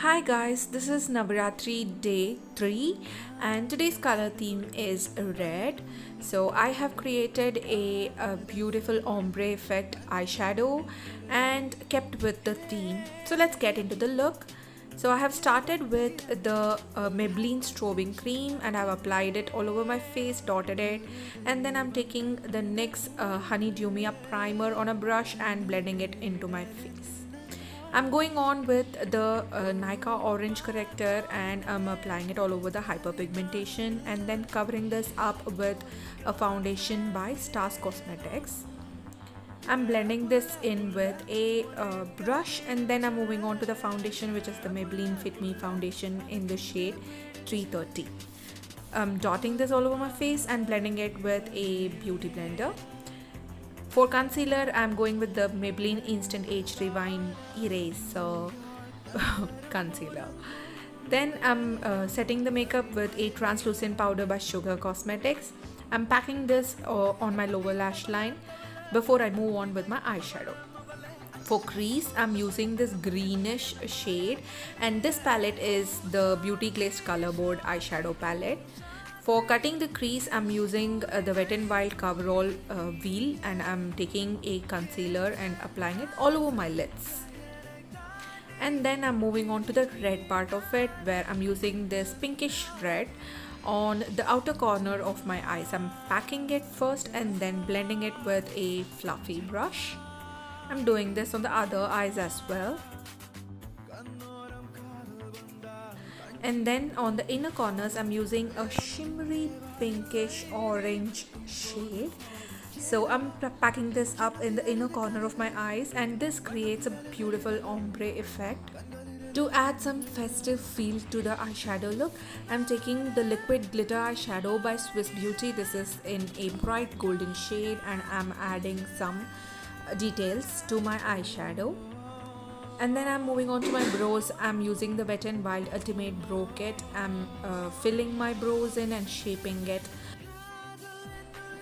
Hi guys, this is Navratri day 3 and today's color theme is red. So I have created a beautiful ombre effect eyeshadow and kept with the theme. So let's get into the look. So I have started with the Maybelline strobing cream and I've applied it all over my face, dotted it, and then I'm taking the NYX Honeydew Me Up primer on a brush and blending it into my face. I'm going on with the Nika orange corrector and I'm applying it all over the hyperpigmentation and then covering this up with a foundation by Stars Cosmetics. I'm blending this in with a brush and then I'm moving on to the foundation, which is the Maybelline Fit Me foundation in the shade 330. I'm dotting this all over my face and blending it with a beauty blender. For concealer, I'm going with the Maybelline Instant Age Rewind Eraser concealer. Then I'm setting the makeup with a translucent powder by Sugar Cosmetics. I'm packing this on my lower lash line before I move on with my eyeshadow. For crease, I'm using this greenish shade and this palette is the Beauty Glazed Colorboard eyeshadow palette. For cutting the crease, I'm using the Wet n Wild Coverall wheel and I'm taking a concealer and applying it all over my lids. And then I'm moving on to the red part of it where I'm using this pinkish red on the outer corner of my eyes. I'm packing it first and then blending it with a fluffy brush. I'm doing this on the other eyes as well. And then on the inner corners I'm using a shimmery pinkish orange shade. So I'm packing this up in the inner corner of my eyes and this creates a beautiful ombre effect. To add some festive feel to the eyeshadow look, I'm taking the liquid glitter eyeshadow by Swiss Beauty. This is in a bright golden shade and I'm adding some details to my eyeshadow. And then I'm moving on to my brows. I'm using the Wet n Wild Ultimate Brow Kit. I'm filling my brows in and shaping it.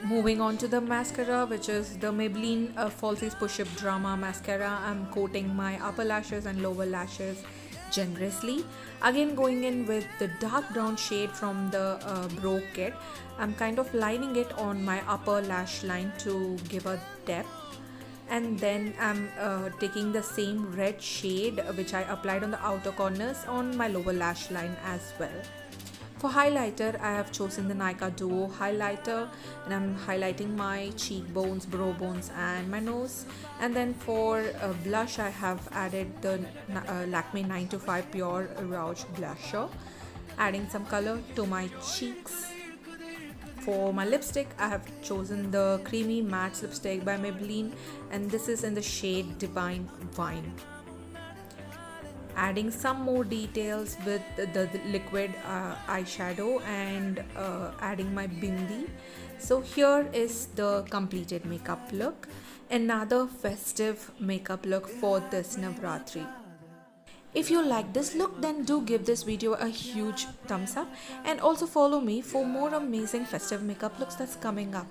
Moving on to the mascara, which is the Maybelline Falsies Push-Up Drama Mascara. I'm coating my upper lashes and lower lashes generously. Again going in with the dark brown shade from the Brow Kit. I'm kind of lining it on my upper lash line to give a depth. And then I'm taking the same red shade which I applied on the outer corners on my lower lash line as well. For highlighter, I have chosen the Nika Duo highlighter and I'm highlighting my cheekbones, brow bones and my nose. And then for blush, I have added the Lakme 9 to 5 Pure Rouge blusher, adding some color to my cheeks. For my lipstick, I have chosen the Creamy Matte Lipstick by Maybelline and this is in the shade Divine Wine. Adding some more details with the liquid eyeshadow and adding my bindi. So here is the completed makeup look. Another festive makeup look for this Navratri. If you like this look, then do give this video a huge thumbs up and also follow me for more amazing festive makeup looks that's coming up.